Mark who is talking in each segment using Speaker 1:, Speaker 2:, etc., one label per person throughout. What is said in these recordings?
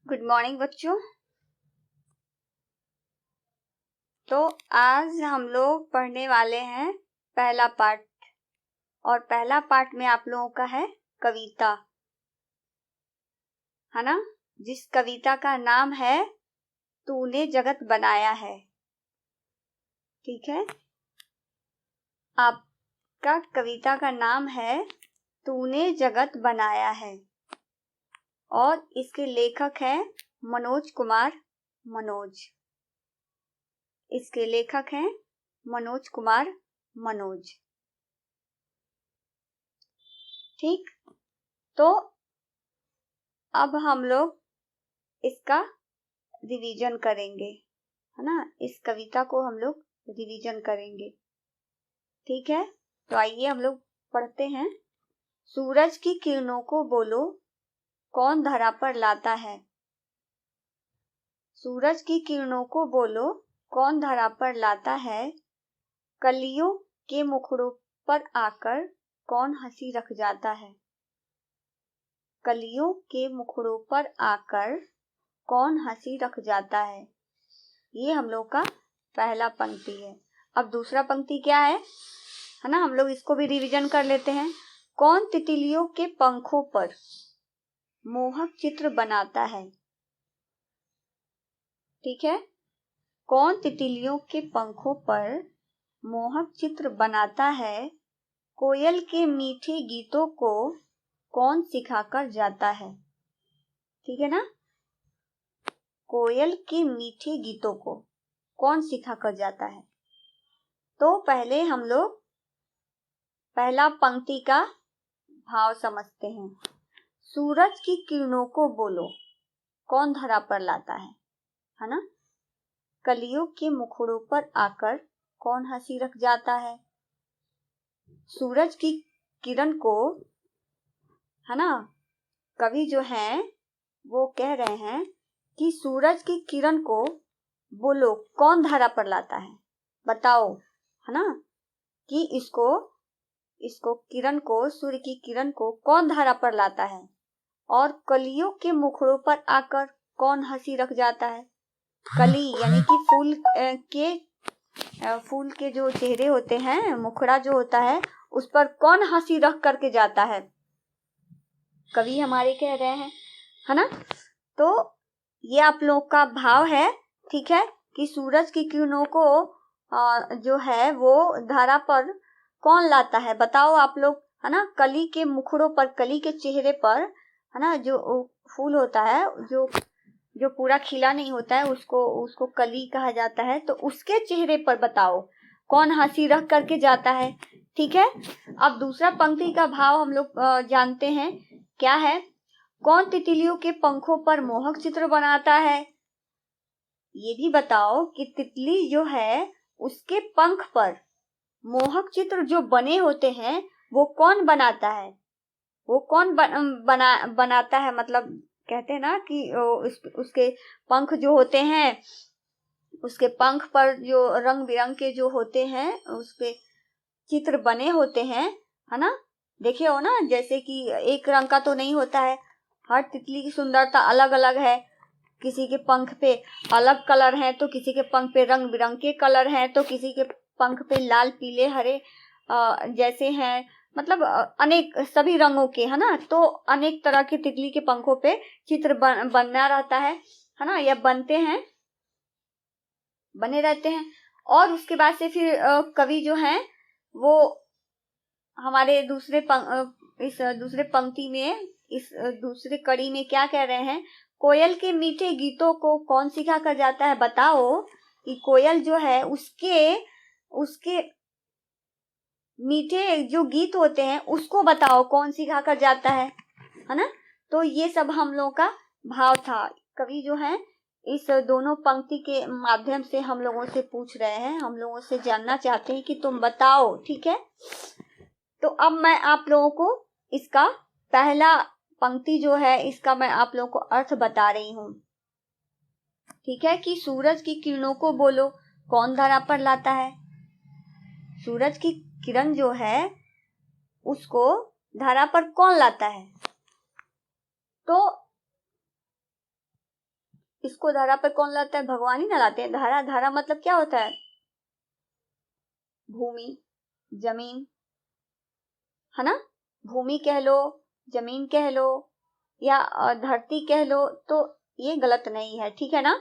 Speaker 1: Good morning बच्चों। तो आज हम लोग पढ़ने वाले हैं पहला पार्ट, और पहला पार्ट में आप लोगों का है कविता, है ना। जिस कविता का नाम है तूने जगत बनाया है। ठीक है, आपका कविता का नाम है तूने जगत बनाया है और इसके लेखक हैं मनोज कुमार मनोज। इसके लेखक हैं मनोज कुमार मनोज। ठीक, तो अब हम लोग इसका रिवीजन करेंगे, है ना। इस कविता को हम लोग रिवीजन करेंगे। ठीक है, तो आइए हम लोग पढ़ते हैं। सूरज की किरणों को बोलो कौन धरा पर लाता है। सूरज की किरणों को बोलो कौन धरा पर लाता है। कलियों के मुखड़ों पर आकर कौन हंसी रख जाता है। कलियों के मुखड़ों पर आकर कौन हंसी रख जाता है। ये हम लोग का पहला पंक्ति है। अब दूसरा पंक्ति क्या है ना, हम लोग इसको भी रिवीजन कर लेते हैं। कौन तितलियों के पंखों पर मोहक चित्र बनाता है। ठीक है, कौन तितलियों के पंखों पर मोहक चित्र बनाता है। कोयल के मीठे गीतों को कौन सिखाकर जाता है। ठीक है ना, कोयल के मीठे गीतों को कौन सिखाकर जाता है। तो पहले हम लोग पहला पंक्ति का भाव समझते हैं। सूरज की किरणों को बोलो कौन धरा पर लाता है ना। कलियों के मुखड़ों पर आकर कौन हंसी रख जाता है। सूरज की किरण को, है ना, कवि जो हैं वो कह रहे हैं कि सूरज की किरण को बोलो कौन धरा पर लाता है। बताओ, है ना, कि इसको किरण को, सूर्य की किरण को कौन धारा पर लाता है और कलियों के मुखड़ों पर आकर कौन हंसी रख जाता है। कली यानी कि फूल के जो चेहरे होते हैं, मुखड़ा जो होता है, उस पर कौन हंसी रख करके जाता है। कवि हमारे कह रहे हैं, है ना। तो ये आप लोग का भाव है। ठीक है, कि सूरज की किरणों को जो है वो धारा पर कौन लाता है। बताओ आप लोग, है ना। कली के मुखड़ों पर, कली के चेहरे पर, है ना, जो फूल होता है, जो पूरा खिला नहीं होता है, उसको कली कहा जाता है। तो उसके चेहरे पर बताओ कौन हंसी रख करके जाता है। ठीक है, अब दूसरा पंक्ति का भाव हम लोग जानते हैं क्या है। कौन तितलियों के पंखों पर मोहक चित्र बनाता है। ये भी बताओ कि तितली जो है उसके पंख पर मोहक चित्र जो बने होते हैं वो कौन बनाता है। वो कौन बनाता है, मतलब कहते हैं ना कि उसके पंख जो होते हैं, उसके पंख पर जो रंग बिरंग के जो होते हैं उस पे चित्र बने होते हैं, है ना। देखे हो ना, जैसे कि एक रंग का तो नहीं होता है। हर तितली की सुंदरता अलग अलग है। किसी के पंख पे अलग कलर है, तो किसी के पंख पे रंग बिरंग के कलर हैं, तो किसी के पंख पे लाल पीले हरे जैसे हैं, मतलब अनेक सभी रंगों के, है ना। तो अनेक तरह के तितली के पंखों पे चित्र बनना रहता है ना, या बने रहते हैं। और उसके बाद से फिर कवि जो हैं वो हमारे इस दूसरे पंक्ति में, इस दूसरे कड़ी में क्या कह रहे हैं। कोयल के मीठे गीतों को कौन सिखा कर जाता है। बताओ कि कोयल जो है उसके मीठे जो गीत होते हैं उसको बताओ कौन सिखा कर जाता है ना। तो ये सब हम लोगों का भाव था। कवि जो है इस दोनों पंक्ति के माध्यम से हम लोगों से पूछ रहे हैं, हम लोगों से जानना चाहते हैं कि तुम बताओ। ठीक है, तो अब मैं आप लोगों को इसका पहला पंक्ति जो है इसका मैं आप लोगों को अर्थ बता रही हूं। ठीक है, कि सूरज की किरणों को बोलो कौन धरा पर लाता है। सूरज की किरण जो है उसको धरा पर कौन लाता है। तो इसको धरा पर कौन लाता है? भगवान ही ना लाते हैं। धारा, धारा मतलब क्या होता है? भूमि, जमीन, है ना? भूमि कह लो, जमीन कह लो, या धरती कह लो, तो ये गलत नहीं है, ठीक है ना?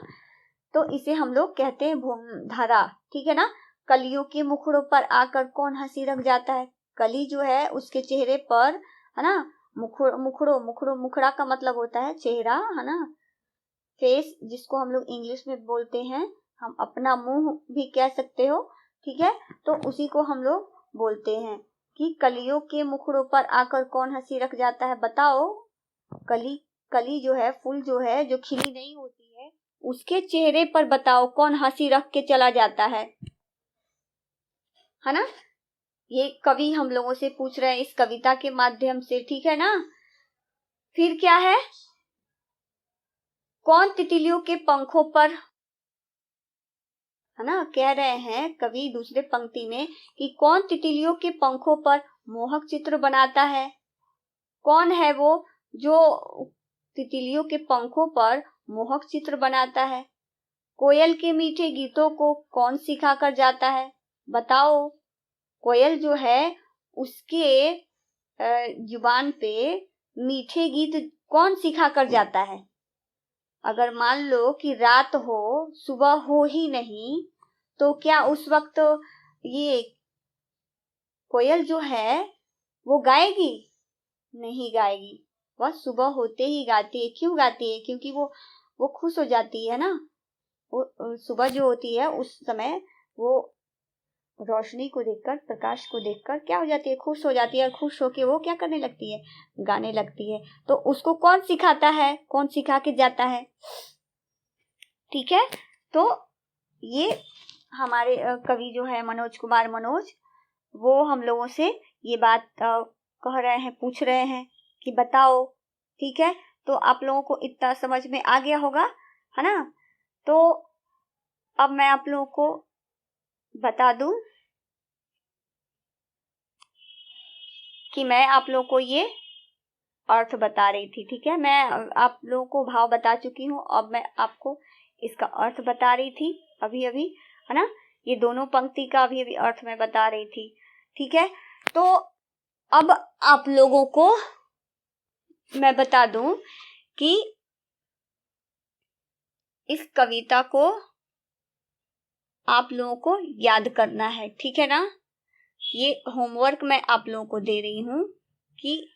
Speaker 1: तो इसे हम लोग कहते हैं धारा, ठीक है ना? कलियों के मुखड़ों पर आकर कौन हंसी रख जाता है? कली जो है उसके चेहरे पर, है ना, मुखड़ा का मतलब होता है चेहरा, है ना, फेस, जिसको हम लोग इंग्लिश में बोलते हैं, हम अपना मुंह भी कह सकते हो, ठीक है? तो उसी को हम लोग बोलते हैं कि कलियों के मुखड़ों पर आकर कौन हंसी रख जाता है। बताओ, कली जो है, फूल जो है, जो खिली नहीं होती है, उसके चेहरे पर बताओ कौन हंसी रख के चला जाता है ना? ये कवि हम लोगों से पूछ रहे हैं इस कविता के माध्यम से, ठीक है ना? फिर क्या है? कौन तितलियों के पंखों पर, है ना, कह रहे हैं कवि दूसरे पंक्ति में कि कौन तितलियों के पंखों पर मोहक चित्र बनाता है? कौन है वो जो तितलियों के पंखों पर मोहक चित्र बनाता है? कोयल के मीठे गीतों को कौन सिखा कर जाता है? बताओ, कोयल जो है उसके जुबान पे मीठे गीत कौन सिखा कर जाता है? अगर मान लो कि रात हो, सुबह हो ही नहीं, तो क्या उस वक्त ये कोयल जो है वो गाएगी? नहीं गाएगी। वह सुबह होते ही गाती है। क्यों गाती है? क्योंकि वो खुश हो जाती है ना। वो सुबह जो होती है उस समय वो रोशनी को देखकर, प्रकाश को देखकर क्या हो जाती है? खुश हो जाती है। और खुश होके वो क्या करने लगती है? गाने लगती है। तो उसको कौन सिखाता है? कौन सिखा के जाता है? ठीक है, तो ये हमारे कवि जो है मनोज कुमार मनोज, वो हम लोगों से ये बात कह रहे हैं, पूछ रहे हैं कि बताओ, ठीक है? तो आप लोगों को इतना समझ में आ गया होगा, है ना? तो अब मैं आप लोगों को बता दूं कि मैं आप लोगों को ये अर्थ बता रही थी, ठीक है? मैं आप लोगों को भाव बता चुकी हूँ, अब मैं आपको इसका अर्थ बता रही थी अभी अभी, है ना? ये दोनों पंक्ति का अभी अभी अर्थ मैं बता रही थी, ठीक है? तो अब आप लोगों को मैं बता दूं कि इस कविता को आप लोगों को याद करना है, ठीक है ना? ये होमवर्क मैं आप लोगों को दे रही हूं कि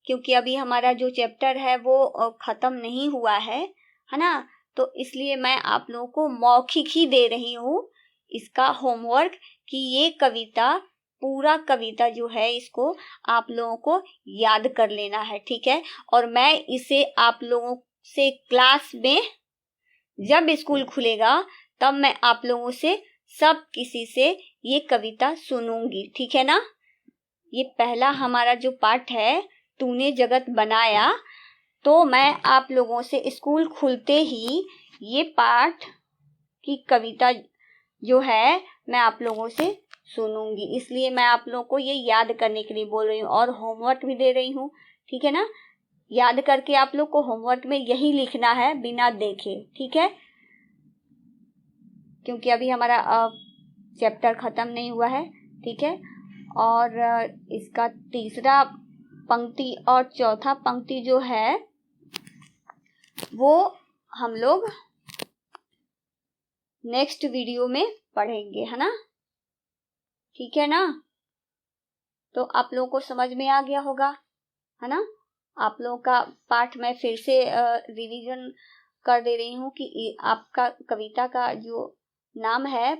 Speaker 1: क्योंकि अभी हमारा जो चैप्टर है वो खत्म नहीं हुआ है ना? तो इसलिए मैं आप लोगों को मौखिक ही दे रही हूं इसका होमवर्क कि ये कविता, पूरा कविता जो है, इसको आप लोगों को याद कर लेना है, ठीक है? और मैं इसे आप लोगों से क्लास में, जब स्कूल खुलेगा तब मैं आप लोगों से सब किसी से ये कविता सुनूंगी, ठीक है ना? ये पहला हमारा जो पाठ है, तूने जगत बनाया, तो मैं आप लोगों से स्कूल खुलते ही ये पाठ की कविता जो है मैं आप लोगों से सुनूंगी। इसलिए मैं आप लोगों को ये याद करने के लिए बोल रही हूँ और होमवर्क भी दे रही हूँ, ठीक है ना? याद करके आप लोग को होमवर्क में यही लिखना है बिना देखे, ठीक है? क्योंकि अभी हमारा चैप्टर खत्म नहीं हुआ है, ठीक है? और इसका तीसरा पंक्ति और चौथा पंक्ति जो है वो हम लोग नेक्स्ट वीडियो में पढ़ेंगे, है ना? ठीक है ना? तो आप लोगों को समझ में आ गया होगा, है ना? आप लोगों का पाठ मैं फिर से रिवीजन कर दे रही हूँ कि आपका कविता का जो नाम है,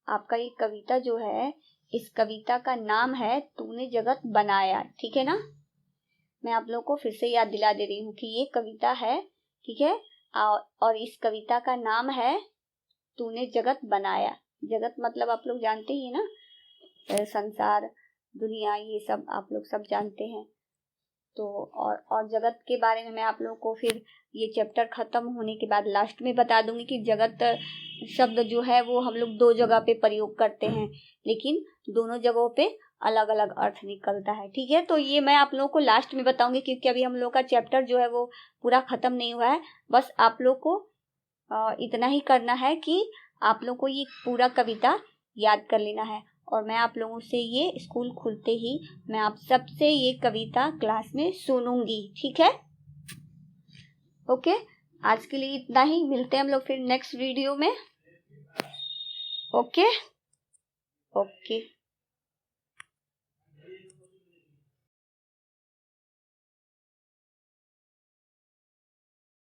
Speaker 1: आपका ये कविता जो है, इस कविता का नाम है तूने जगत बनाया, ठीक है ना? मैं आप लोगों को फिर से याद दिला दे रही हूँ कि ये कविता है, ठीक है? और इस कविता का नाम है तूने जगत बनाया। जगत मतलब आप लोग जानते ही है ना, संसार, दुनिया, ये सब आप लोग सब जानते हैं। तो और जगत के बारे में मैं आप लोगों को फिर ये चैप्टर खत्म होने के बाद लास्ट में बता दूंगी कि जगत शब्द जो है वो हम लोग दो जगह पे प्रयोग करते हैं, लेकिन दोनों जगहों पे अलग अलग अर्थ निकलता है। ठीक है, तो ये मैं आप लोगों को लास्ट में बताऊंगी, क्योंकि अभी हम लोग का चैप्टर जो है वो पूरा खत्म नहीं हुआ है। बस आप लोग को इतना ही करना है कि आप लोग को ये पूरा कविता याद कर लेना है, और मैं आप लोगों से ये स्कूल खुलते ही मैं आप सबसे ये कविता क्लास में सुनूंगी। ठीक है, ओके, आज के लिए इतना ही। मिलते हैं हम लोग फिर नेक्स्ट वीडियो में। Okay okay.